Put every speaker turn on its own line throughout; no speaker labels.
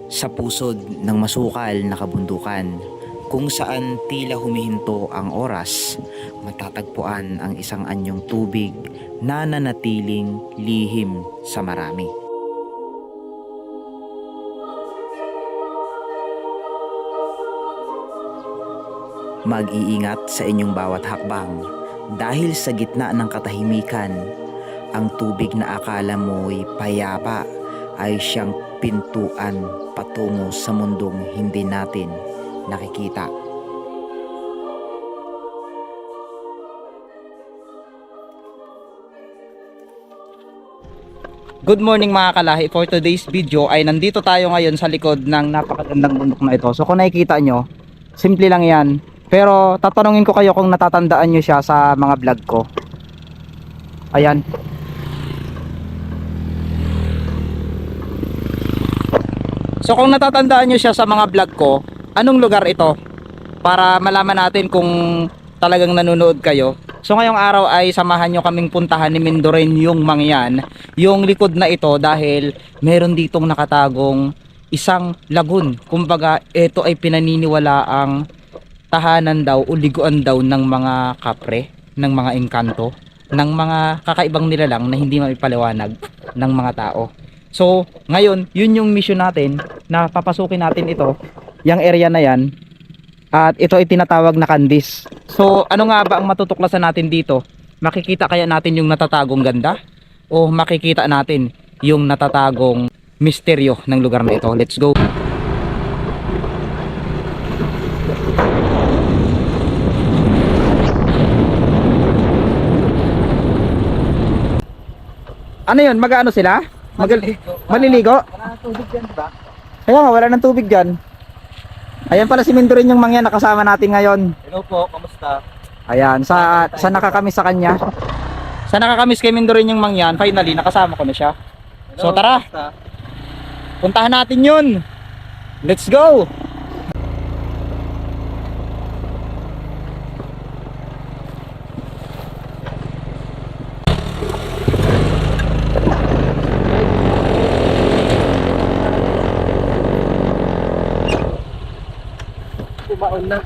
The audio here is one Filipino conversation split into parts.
Sa pusod ng masukal na kabundukan, kung saan tila humihinto ang oras, matatagpuan ang isang anyong tubig na nanatiling lihim sa marami. Mag-iingat sa inyong bawat hakbang dahil sa gitna ng katahimikan, ang tubig na akala mo'y payapa ay siyang pintuan patungo sa mundong hindi natin nakikita.
Good morning mga kalahi. For today's video ay nandito tayo ngayon sa likod ng napakagandang bundok na ito. So kung nakikita nyo, simple lang yan. Pero tatanungin ko kayo kung natatandaan nyo siya sa mga vlog ko. Ayan. So kung natatandaan nyo siya sa mga vlog ko, anong lugar ito? Para malaman natin kung talagang nanonood kayo. So ngayong araw ay samahan nyo kaming puntahan ni Mindoren yung Mangyan, yung likod na ito, dahil meron ditong nakatagong isang lagun. Kumbaga ito ay pinaniniwalaang tahanan daw o liguan daw ng mga kapre, ng mga engkanto, ng mga kakaibang nilalang na hindi maipaliwanag ng mga tao. So ngayon yun yung mission natin, na papasukin natin ito, yung area na yan. At ito ay tinatawag na Kandis. So ano nga ba ang matutuklasan natin dito? Makikita kaya natin yung natatagong ganda? O makikita natin yung natatagong misteryo ng lugar na ito? Let's go! Ano yun? Mag-ano sila? Maliligo?
Wala nang tubig dyan, diba?
Kaya nga, wala ng tubig dyan. Ayan pala si Mindoren yung Mangyan, nakasama natin ngayon.
Hello po, kamusta?
Ayan, sa nakakamiss sa kanya. Sa nakakamiss kay Mindoren yung Mangyan, finally nakasama ko na siya. So tara,
Kamusta?
puntahan natin yun. Let's go!
Kumaon na.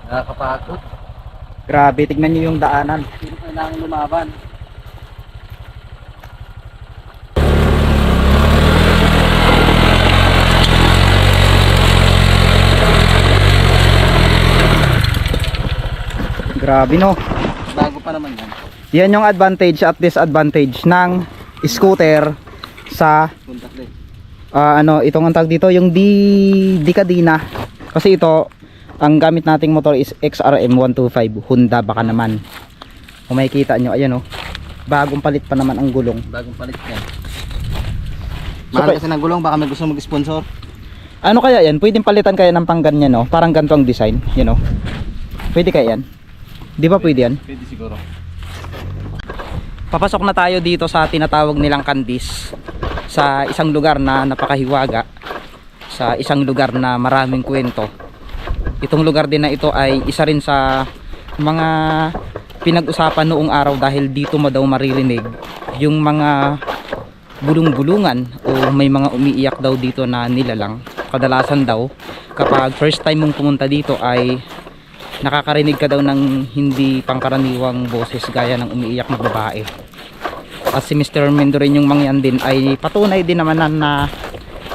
Nakakapagod.
Grabe, tignan nyo yung daanan.
Hindi kailangan lumaban.
Grabe no.
Bago pa naman yan.
Yan yung advantage at disadvantage ng scooter sa
Puntak din.
itong ang tawag dito, yung di kadina. Kasi ito, ang gamit nating motor is XRM 125 Honda, baka naman. Kung makikita nyo, ayan o, bagong palit pa naman ang gulong.
Bagong palit yan. Mahal kasi ng gulong, baka may gusto mag-sponsor.
Ano kaya yan? Pwedeng palitan kaya ng pang ganyan, no? Parang ganito ang design, you know. Pwede kaya yan? Di ba pwede yan?
Pwede siguro.
Papasok na tayo dito sa tinatawag nilang Kandis, sa isang lugar na napakahiwaga, sa isang lugar na maraming kwento. Itong lugar din na ito ay isa rin sa mga pinag-usapan noong araw, dahil dito mo daw maririnig yung mga bulung-bulungan o may mga umiiyak daw dito na nilalang. Kadalasan daw kapag first time mong pumunta dito ay nakakarinig ka daw ng hindi pangkaraniwang boses gaya ng umiiyak na babae. At si Mr. Mindoren yung Mangyan din ay patunay din naman na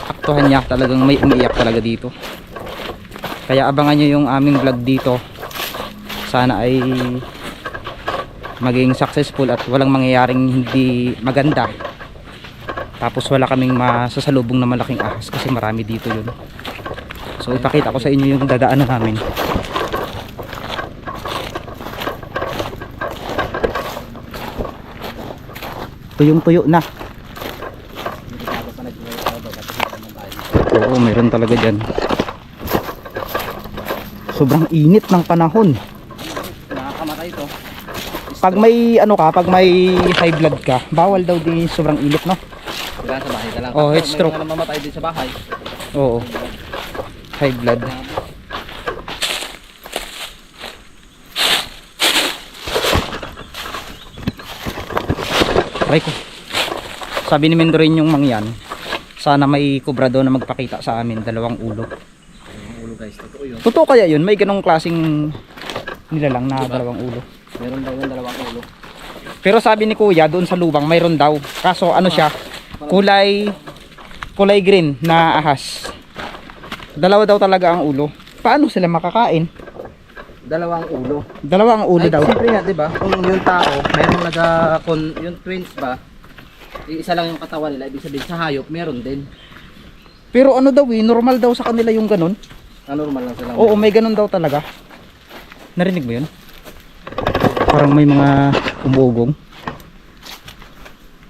aktuhan niya, talagang may umiiyak talaga dito. Kaya abangan nyo yung aming vlog dito. Sana ay maging successful at walang mangyayaring hindi maganda. Tapos wala kaming masasalubong na malaking ahas, kasi marami dito yun. So ipakita ko sa inyo yung dadaanan namin. Tuyong-tuyo na. Oo, meron talaga dyan. Sobrang init ng panahon.
Nakakamatay ito.
Pag may ano ka, pag may high blood ka, bawal daw din sobrang init, no?
Wala sa bahay ka lang.
Oh, heat stroke.
May mga namamatay din sa bahay.
Oo. High blood. Try ko. Sabi ni Mendorin yung mangyan, sana may kubra doon na magpakita sa amin, 2 ulo.
Ulo guys, totoo yun.
Totoo kaya yun? May ganong klaseng nilalang na
Diba?
2 ulo.
Meron daw yung 2 ulo.
Pero sabi ni Kuya doon sa lubang mayroon daw. Kaso ano siya? Kulay green na ahas. 2 daw talaga ang ulo. Paano sila makakain?
2 ulo.
2 ang ulo
Ay,
daw.
siyempre nga, di ba? Kung yung tao, meron yung twins ba, isa lang yung katawan nila, ibig sabihin sa hayop, meron din.
Pero ano daw normal daw sa kanila yung ganon.
Normal lang sila.
Oo, may ganon daw talaga. Narinig mo yun? Parang may mga umuugong.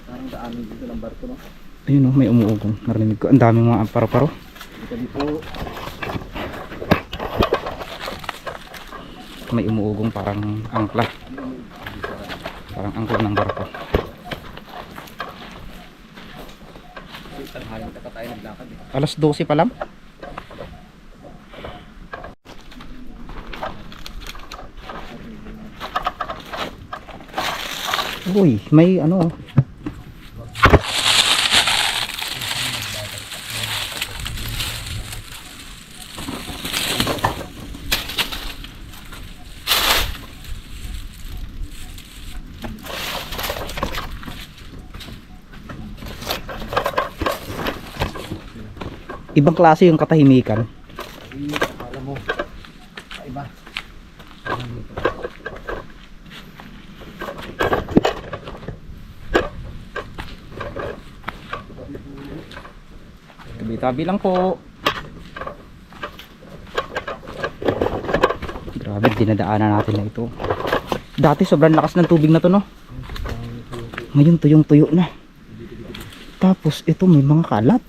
Parang daamin dito ng barko, no?
Ayun oh, may umuugong. Narinig ko. Ang daming mga paro-paro.
Dito.
May umuugong parang angkla. Parang angkla ng barko.
Tanghaling pa tayo naglakad eh.
Alas 12 pa lang. Uy, may ano. Ibang klase yung katahimikan.
Alam mo, iba.
Tabi-tabi lang po. Grabe, dinadaanan natin na ito. Dati sobrang lakas ng tubig na to, no? Ngayon tuyong-tuyo na. Tapos ito may mga kalat.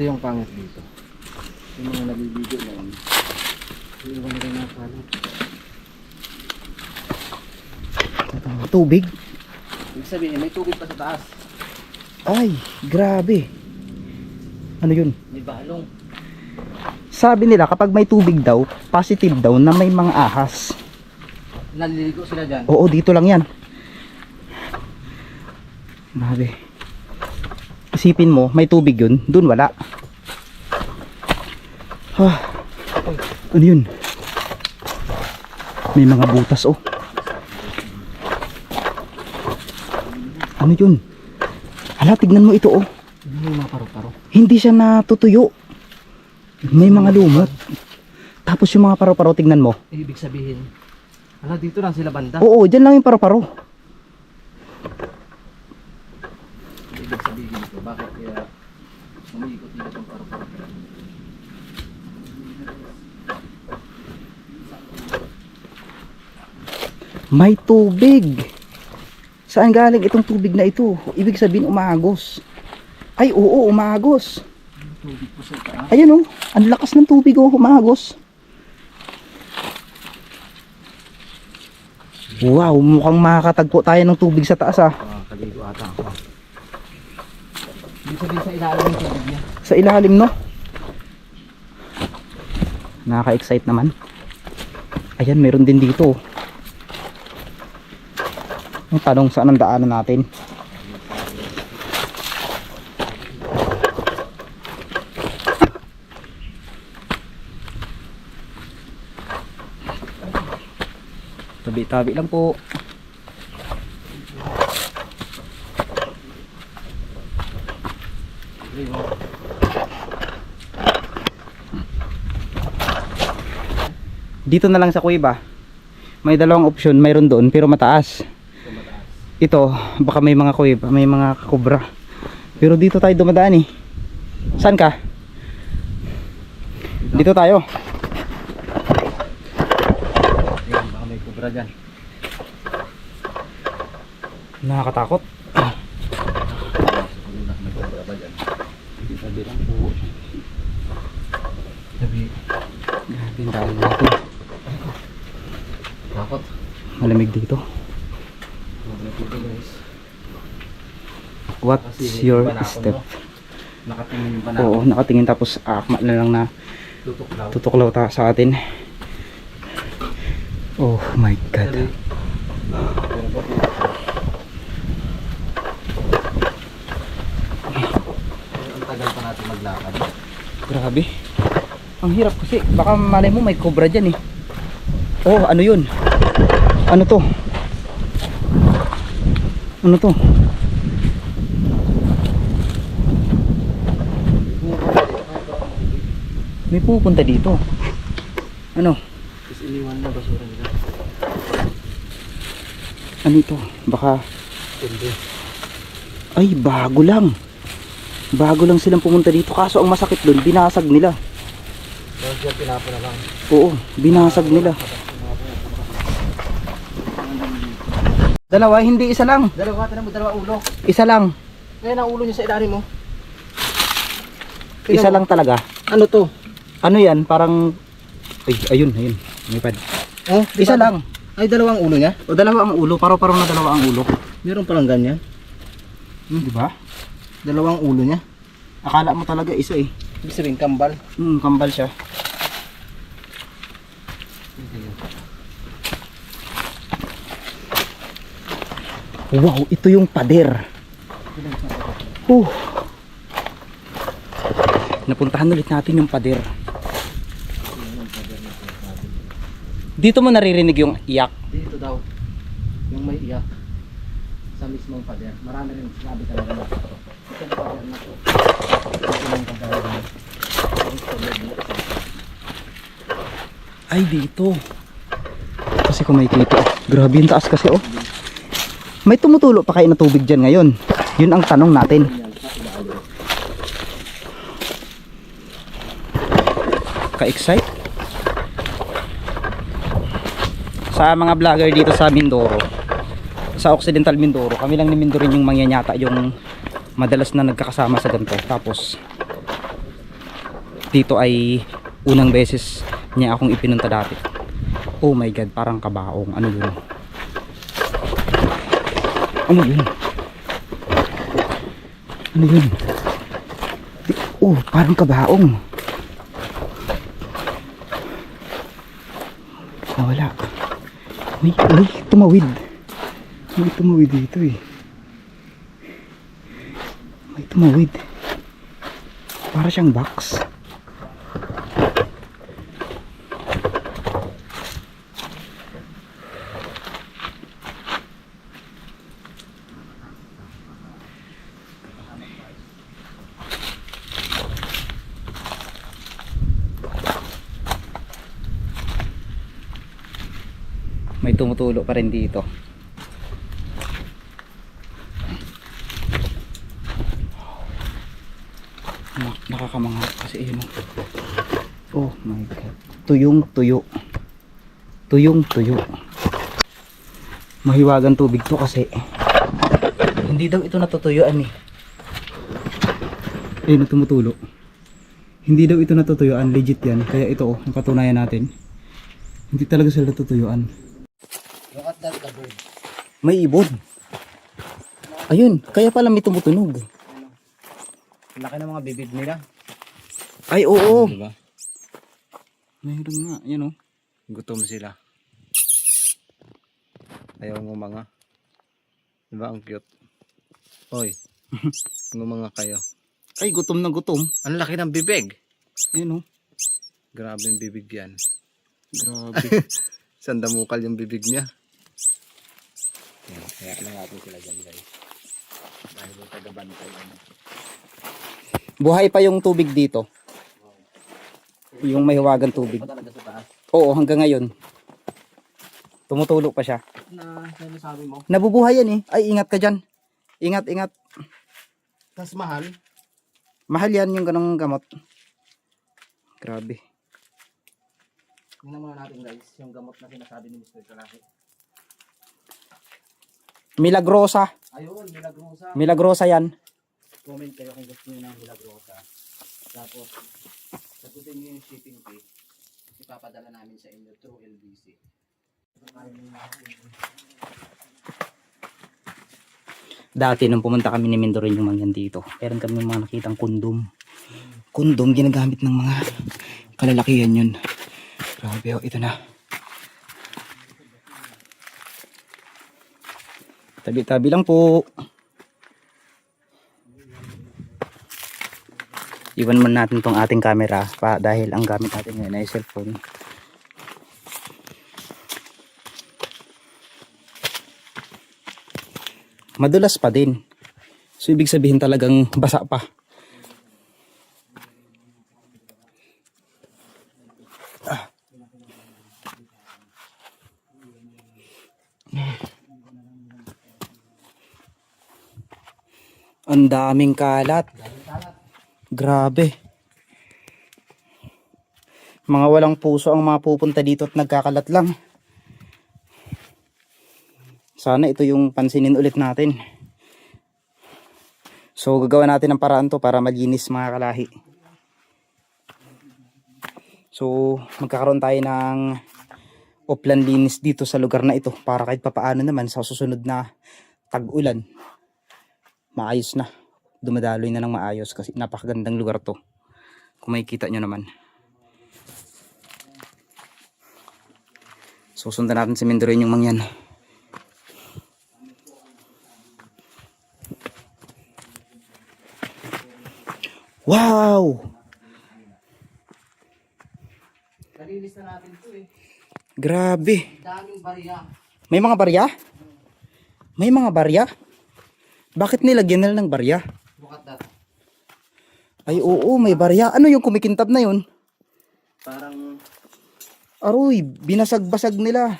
Ito yung pangit dito. Yung mga nabibigyo na yun. Yung mga nakakalap.
Tubig.
Ibig sabihin, may tubig pa sa taas.
Ay, grabe. Ano yun?
May balong.
Sabi nila kapag may tubig daw, positive daw na may mga ahas.
Naliligo sila dyan.
Oo, dito lang yan. Grabe. Isipin mo, may tubig yun, dun wala. Ano yun? May mga butas oh. Ano yun? Hala, tignan mo ito oh.
May mga paro-paro.
Hindi siya natutuyo. May mga lumot. Tapos yung mga paro-paro, tignan mo.
Ibig sabihin, ala dito lang sila banda.
Oo, dyan lang yung paro-paro.
Ibig sabihin ito, bakit kaya umiikot-ikot ang paro-paro?
May tubig. Saan galing itong tubig na ito? Ibig sabihin umagos. Ay oo, umagos.
Tubig po sa taas.
Ayun oh, ang lakas ng tubig oh, umagos. Wow, mukhang makakatagpo tayo ng tubig sa taas ah.
Kaligo ata ako. Ibig sabihin sa ilalim ng tubig niya.
Sa ilalim no. Nakaka-excite naman. Ayan, meron din dito. Ang tanong, saan ang daanan natin? Tabi-tabi lang po. Dito na lang sa kuiba. May 2 option, mayroon doon pero mataas. Ito, baka may mga kuiba, may mga kubra. Pero dito tayo dumadaan eh. Saan ka? Dito tayo.
Ayan, baka may kubra dyan.
Nakakatakot.
May kubra ba dyan?
Sabi lang po.
Sabi,
Grabe ang dami natin.
takot.
Malamig dito. What's
Kasi
your
iba na ako,
step?
no? Nakatingin pa na
Oo,
ako.
nakatingin tapos akma na lang na
Tutuklaw.
tutuklaw ta sa atin. Oh my god.
Sabi,
Grabe. Ang hirap kasi. Baka malay mo may cobra dyan eh. Oh, ano yun? Ano to? Ano to? May pupunta dito. Ano?
Tapos iniwan na basura nila.
Ano ito? Baka...
Hindi.
Ay, bago lang. Bago lang silang pumunta dito. Kaso ang masakit doon, binasag nila.
Tapos yan pinapa na lang.
Oo, binasag nila. Dalawa, hindi isa lang.
Dalawa, tinan mo, dalawa ulo.
Isa lang.
Ngayon ang ulo niya sa ilalim mo.
Isa lang talaga.
Ano to?
Ano yan? Parang... Ay, ayun, ayun. May pad.
Oh,
Isa lang.
Ay, dalawang ulo niya?
O dalawa ang ulo. Paro-paro na dalawa ang ulo.
Meron palang ganyan.
Di ba?
Dalawang ulo niya.
Akala mo talaga isa eh.
Ibig sabihin, kambal.
Kambal siya. Wow, ito yung pader. Napuntahan ulit natin yung pader. Dito mo naririnig yung iyak.
Dito daw. Yung may iyak. Sa mismong pader. Marami rin sinabi talaga na. Ito na pader na to. Ito yung pader na.
Ay, dito. Kasi kung makikita. Grabe yung taas kasi oh. May tumutulo pa kayo na tubig dyan ngayon. Yun ang tanong natin. Ka-excite? Sa mga vlogger dito sa Mindoro, sa Occidental Mindoro, kami lang ni Mindoro yung mangyanyata yung madalas na nagkakasama sa ganito. Tapos dito ay unang beses niya akong ipinunta dati. Oh my god, parang kabaong. Ano yun? Ano yun? Ano yun? Oh, parang kabaong. Nawala. May tumawid. May tumawid dito eh. May tumawid. Para siyang box. May tumutulo pa rin dito. Nakakamangha kasi yun. Oh my god. Tuyong tuyo. Tuyong tuyo. Mahiwagang tubig to kasi hindi daw ito natutuyuan eh. Ayun, tumutulo. Hindi daw ito natutuyuan. Legit yan. Kaya ito oh, ang katunayan natin. Hindi talaga sila natutuyuan.
Look at that, the bird.
May ibon. Ayun, kaya pala may tumutunog.
Laki ng mga bibig nila.
Ay, oo.
Diba?
Mayroon nga, yan oh.
Gutom sila. Ayaw mo mga. Diba ang cute? Hoy. Mga kayo.
Ay, gutom na gutom.
Ang laki ng bibig.
Ayun oh.
Grabe yung bibig yan.
Grabe.
Sandamukal yung bibig niya. Yan, kaya lang natin sila dyan guys. Dahil yung tagabantay.
Buhay pa yung tubig dito. Yung mahiwagang tubig.
Talaga sa taas.
Oo, hanggang ngayon. Tumutulo pa siya.
Na sinasabi mo.
Nabubuhay yan eh. Ay, ingat ka dyan. Ingat, ingat.
Tas mahal.
Mahal yan yung ganong gamot. Grabe.
Tingnan muna natin guys, yung gamot na sinasabi ni Mr. Kalaki.
Milagrosa.
Ayun, Milagrosa.
Milagrosa yan.
Comment kayo kung gusto niyo ng Milagrosa. Tapos, sagutin niyo yung shipping fee. Ipapadala namin sa inyo through LBC.
Dati nung pumunta kami ni Mindoro yung mangyan dito, meron kami mga nakitang kondom. Kondom ginagamit ng mga kalalakihan yun. Grabe oh, ito na. Tabi-tabi lang po. Iwan muna natin tong ating camera pa dahil ang gamit natin ngayon ay cellphone. Madulas pa din. So ibig sabihin talagang basa pa. Ang daming kalat. Grabe. Mga walang puso ang mapupunta dito at nagkakalat lang. Sana ito yung pansinin ulit natin. So gagawa natin ng paraan to para malinis mga kalahi. So magkakaroon tayo ng upland linis dito sa lugar na ito para kahit papaano naman sa susunod na tag-ulan maayos na. Dumadaloy na ng maayos kasi napakagandang lugar to. Kung makikita nyo naman. Susundan natin si Mendoreño yung mangyan. Wow!
Nalinis na natin ito eh.
Grabe.
Daming barya.
May mga barya? May mga barya? Bakit nilagyan nila ng barya?
Look at that.
Ay oo, may barya. Ano yung kumikintab na yun?
Parang
Aroy, binasag-basag nila.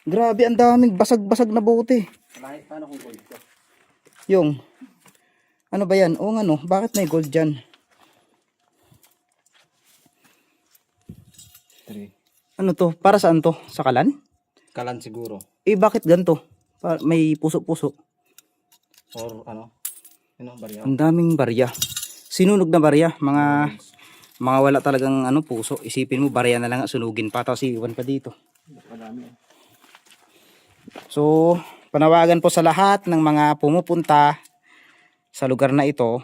Grabe, ang daming basag-basag na bote.
paano kung gold ko?
Yung, ano ba yan? O ano, bakit may gold dyan?
3.
Ano to? Para saan to? Sa kalan?
Kalan siguro.
Eh bakit ganito? May puso-puso.
Or ano? Ano ang barya?
Ang daming barya. Sinunog na barya. Mga wala talagang ano, puso. Isipin mo, barya na lang at sunugin pa. Tapos iwan pa dito.
Madami.
So, panawagan po sa lahat ng mga pumupunta sa lugar na ito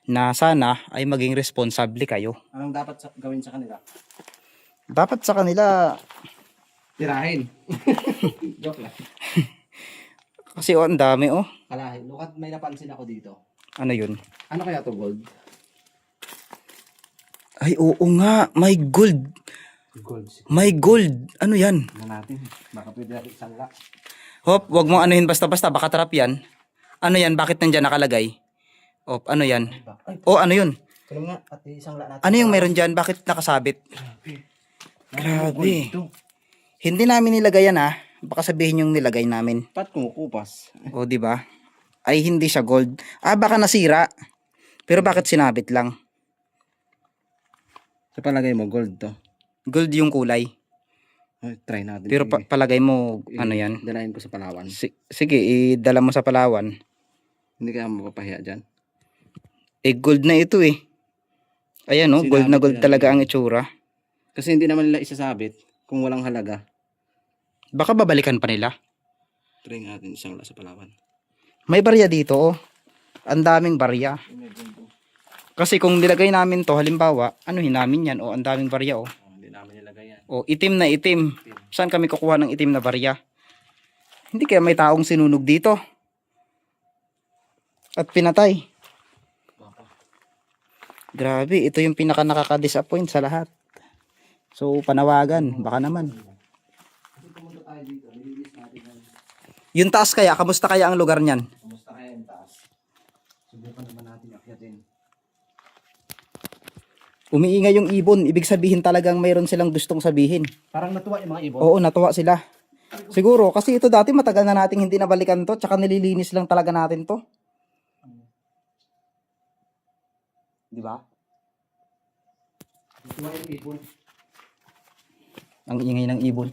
na sana ay maging responsable kayo.
Anong dapat gawin sa kanila?
Dapat sa kanila,
Tirahin. Joke lang.
kasi ang dami oh.
Kalahin. Look at, may napansin ako dito.
Ano yun?
Ano kaya to gold?
Ay oo nga, may gold.
Gold.
May gold. Ano yan?
Na natin. Baka pwede natin isangla.
Hop, wag mo anuhin basta-basta, baka trap yan. Ano yan? Bakit nandyan nakalagay? Hop, ano yan?
Ay,
Oh, ano yun?
kaya nga. At isangla natin.
Ano yung meron dyan? Bakit nakasabit? Grabe.
Ito.
Hindi namin nilagay yan ah. Baka sabihin yung nilagay namin.
Pat kumukupas.
O, di ba? Ay, hindi siya gold. Ah, baka nasira. Pero bakit sinabit lang?
Sa palagay mo, gold to.
Gold yung kulay.
Ay, try natin.
Pero palagay mo, ano yan?
Dalayin ko sa Palawan.
Sige, idala mo sa Palawan.
Hindi kaya mapapahiya dyan.
Eh, gold na ito eh. Ayan oh, gold na
Sinabit
gold
nila
talaga
yun.
ang itsura.
Kasi hindi naman nila isasabit kung walang halaga.
Baka babalikan pa nila.
Try natin isangla sa Palawan.
May barya dito oh. Ang daming barya. Kasi kung nilagay namin to, halimbawa, anuhin namin yan, o ang daming barya, o.
Hindi namin nilagay yan.
O, itim na itim. Saan kami kukuha ng itim na barya? Hindi kaya may taong sinunog dito. At pinatay. Grabe, ito yung pinaka nakaka-disappoint sa lahat. So, panawagan, baka naman. Yung taas kaya, kamusta kaya ang lugar niyan?
Kumusta kaya yung taas? Subukan naman natin akyatin.
Umiingay yung ibon, ibig sabihin talagang mayroon silang gustong sabihin.
Parang natuwa yung mga ibon.
Oo, natuwa sila. Siguro, kasi ito dati matagal na nating hindi nabalikan to, tsaka nililinis lang talaga natin to. Di ba?
Natuwa yung ibon.
Ang ingay ng ibon.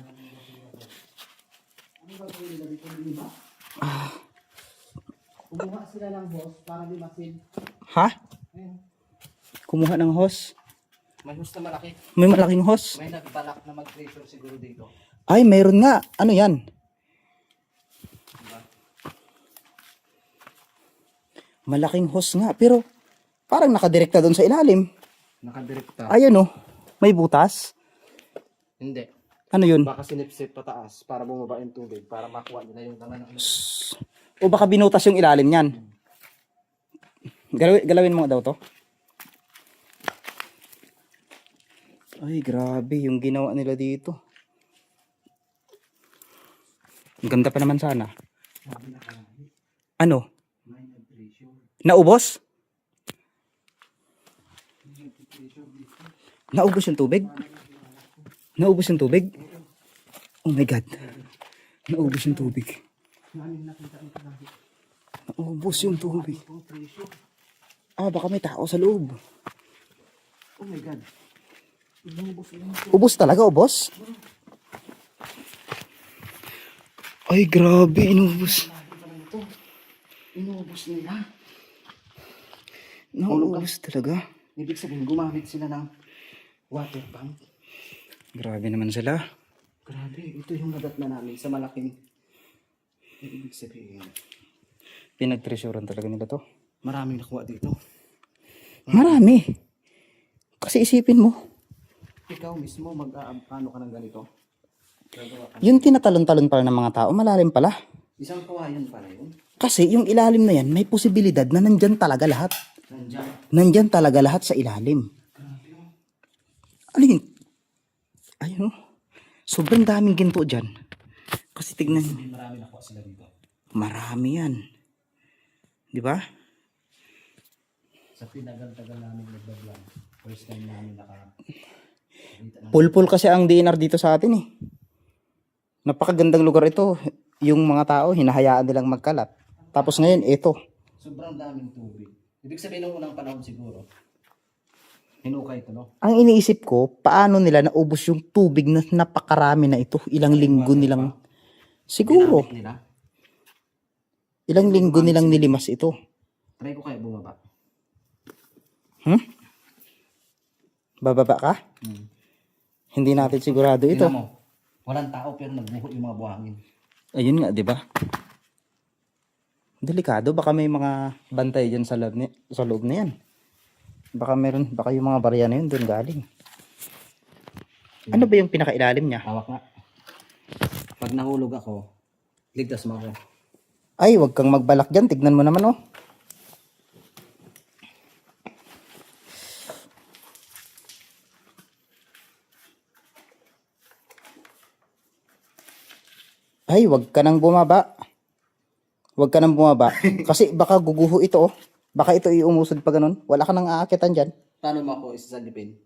Kumuha sila ng hose para limasin.
Ha? Kumuha ng hose?
May hose na malaki.
May malaking hose?
May nagbalak na mag-pressure siguro dito.
Ay, mayroon nga. Ano yan? Malaking hose nga, pero parang nakadirekta doon sa ilalim.
Nakadirekta.
Ayan oh, may butas.
Hindi.
Ano yun?
Baka sinipsip pataas para bumaba yung tubig para makuha nila yung laman ng
O baka binutas yung ilalim niyan. Galawin mo daw to. Ay, grabe yung ginawa nila dito. Ang ganda pa naman sana. Ano? Naubos? Naubos yung tubig? Naubos yung tubig? Oh my God. Naubos yung tubig. Naubos yung tubig. Ah, baka may tao sa loob.
Oh my God.
Ubos talaga, ubos? Ay, grabe, inubos.
Inubos nila.
Naubos talaga.
Ibig sabihin, gumamit sila ng water pump.
Grabe naman sila.
Grabe, ito yung nadatna namin sa malaking. Ibig sabihin,
Pinagtreasurean talaga nila to.
maraming nakuha dito.
Marami. Kasi isipin mo,
Ikaw mismo, mag-ano ka ng ganito. Gagawa ka.
yung tinatalon-talon pala ng mga tao, malalim pala.
Isang kawayan pala yun.
Kasi yung ilalim na yan, may posibilidad na nandyan talaga lahat.
Nandiyan.
Nandyan talaga lahat sa ilalim.
Grabe yun.
Ano yun? Ayun oh. Sobrang daming ginto dyan. Kasi tignan,
Hindi marami nakuha sila dito.
marami yan. Di ba?
Sa pinagal-tagal namin nagbablog, first time namin
Pulpul kasi ang DNR dito sa atin eh. Napakagandang lugar ito. Yung mga tao, hinahayaan nilang magkalat. Tapos ngayon, ito.
sobrang daming tubig. Ibig sabihin ng unang panahon siguro, hinukay ito, no?
Ang iniisip ko, paano nila naubos yung tubig na napakarami na ito? Ilang linggo nilang... Siguro,
Ginamit nila.
ilang linggo nilang nilimas ito.
Try ko kaya bumaba.
Bababa ka? Hindi natin sigurado ito.
Tingnan mo, walang tao pero nagbuho yung mga buhangin.
Ayun nga, di ba? Delikado, baka may mga bantay dyan sa loob na yan. Baka yung mga barya na yun doon galing. Ano ba yung pinakailalim niya?
Hawak nga. Pag nahulog ako, ligtas mo ako.
Ay, wag kang magbalak dyan. Tignan mo naman oh. Ay, wag ka nang bumaba. Wag ka nang bumaba. Kasi baka guguho ito oh. Baka ito iumusod pa ganun. Wala ka nang aakitan dyan.
Paano mo ako isasagipin?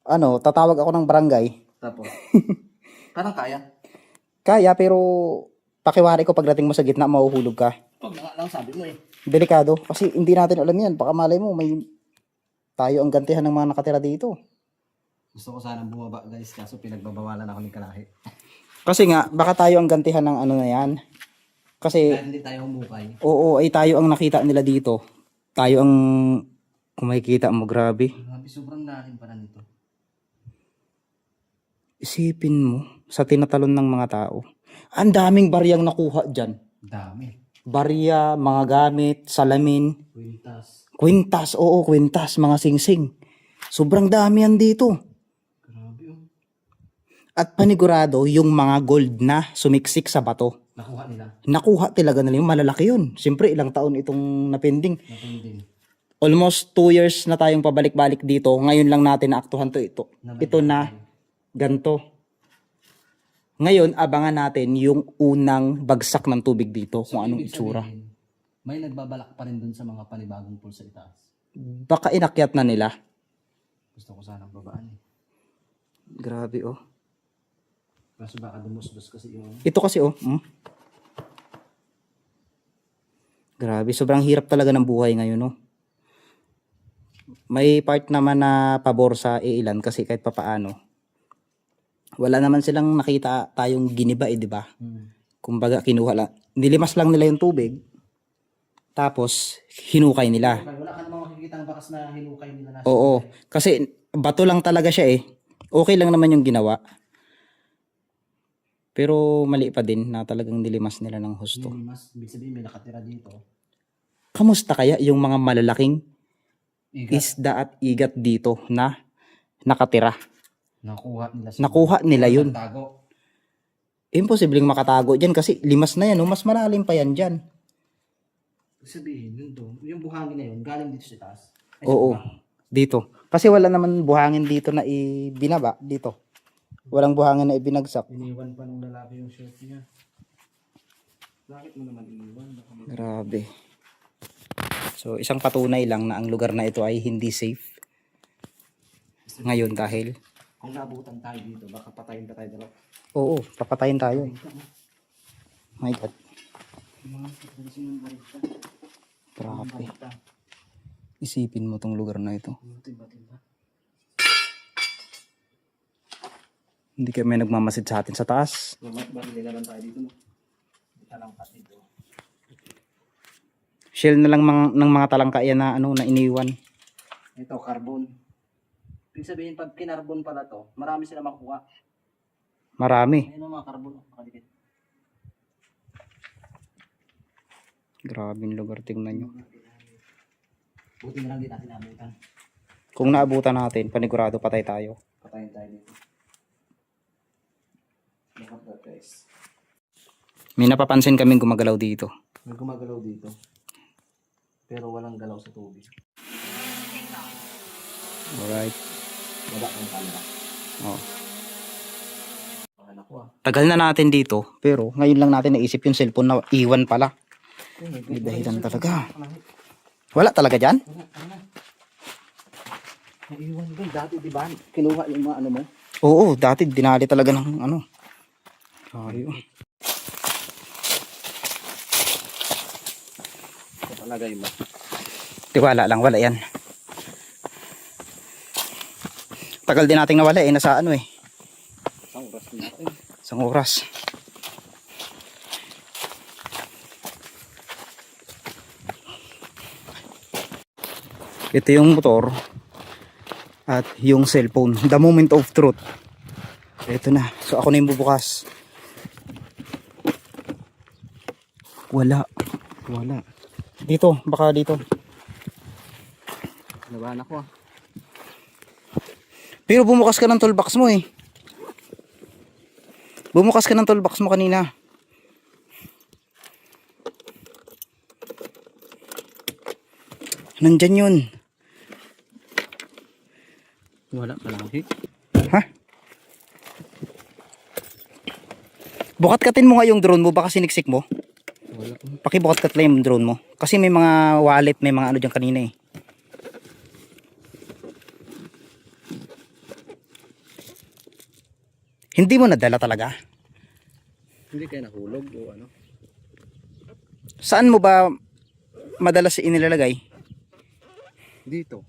Ano, tatawag ako ng barangay.
Tapos, parang kaya.
Kaya pero pakiwari ko pagdating mo sa gitna mahuhulog ka.
Pag nga lang sabi mo eh.
Delikado kasi hindi natin alam yan. Baka malay mo may tayo ang gantihan ng mga nakatira dito.
Gusto ko sanang bumaba guys, kaso pinagbabawalan ako ni Kalahi.
Kasi nga baka tayo ang gantihan ng ano na yan. Kasi
Kaya hindi tayo humukay.
oo ay tayo ang nakita nila dito. Tayo ang kung makikita mo grabe.
Grabe, sobrang lalim pala nito.
Isipin mo sa tinatalon ng mga tao. Ang daming baryang nakuha dyan.
Dami.
Barya, mga gamit, salamin,
Quintas.
kwintas, oo kwintas, mga singsing. Sobrang dami yan dito.
Grabe oh.
At panigurado yung mga gold na sumiksik sa bato.
Nakuha nila.
Nakuha talaga nila yung malalaki yun. Siyempre ilang taon itong napending.
Napinding.
Almost 2 years na tayong pabalik-balik dito. Ngayon lang natin naaktuhan to ito. Ito na ganto. Ngayon abangan natin yung unang bagsak ng tubig dito kung anong
ibig
itsura.
sabihin, may nagbabalak pa rin dun sa mga panibagong pool sa itaas.
Baka inakyat na nila.
Gusto ko sanang babaan eh.
Grabe oh.
Kaso baka dumusdos kasi yung...
Ito kasi oh. Grabe, sobrang hirap talaga ng buhay ngayon oh. May part naman na pabor sa ilan kasi kahit papaano. Wala naman silang nakita tayong giniba di ba? Kumbaga kinuha lang. Nilimas lang nila yung tubig. Tapos hinukay nila.
Okay, wala ka namang makikita ng bakas na hinukay nila na.
Oo, kasi bato lang talaga siya eh. Okay lang naman yung ginawa. Pero mali pa din na talagang nilimas nila ng husto.
Mas, ibig sabihin may nakatira dito.
Kamusta kaya yung mga malalaking
Igat.
isda at igat dito na nakatira?
Nakuha nila.
Nakuha nila yun.
Tago.
Imposibleng makatago dyan kasi limas na yan. Oh, mas malalim pa yan dyan.
Ibig sabihin, yun to. Yung buhangin na yun, galing dito sa taas.
Oo, dito. Kasi wala naman buhangin dito na ibinaba dito. Walang buhangin na ibinagsak.
Iniwan pa nung lalaki yung shirt niya. Bakit mo naman iniwan?
Grabe. So isang patunay lang na ang lugar na ito ay hindi safe. Ngayon dahil
Kung naabutan tayo dito, baka patayin pa tayo dalawa.
oo, papatayin tayo. My God. Grabe. Isipin mo tong lugar na ito. Hindi kami nagmamasid sa atin sa taas.
Bakit nilaban tayo dito? Hindi ka lang pati dito.
Shell na lang ng mga talangka yan na ano na iniwan.
Ito, carbon. Ibig sabihin, pag kinarbon pala to, marami sila makukuha.
Marami.
Ayun ang mga carbon, nakadikit.
Grabe yung lugar, tingnan nyo.
Buti na lang din natin naabutan.
Kung naabutan natin, panigurado patay tayo.
Patayin tayo dito. Look at that, guys.
May napapansin kaming gumagalaw dito.
May gumagalaw dito. Pero walang galaw sa tubig.
Alright.
Wala kang camera.
Oh.
Anak ko ah.
Tagal na natin dito, pero ngayon lang natin naisip yung cellphone na iwan pala. May dahilan talaga. Wala talaga dyan?
Naiwan ba? Dati di ba? Kinuha yung mga ano mo?
Oo, dati dinali talaga ng ano. Ayo.
Ito palagay mo.
Tiwala lang, wala yan. Tagal din nating nawala eh, nasa ano eh.
Isang oras din natin.
Isang oras. Ito yung motor at yung cellphone. The moment of truth. Ito na. So ako na yung bubukas. Wala. Wala. Dito, baka dito.
Nabahan ako ah.
Pero bumukas ka ng toolbox mo eh. Bumukas ka ng toolbox mo kanina. Nandyan yun.
Wala palagi.
Ha? Bukat-katin mo nga yung drone mo, baka siniksik mo.
Wala.
Pakibukat-kat lang yung drone mo. Kasi may mga wallet, may mga ano dyan kanina eh. Hindi mo nadala talaga.
Hindi kayo nahulog o ano?
Saan mo ba madalas inilalagay?
Dito.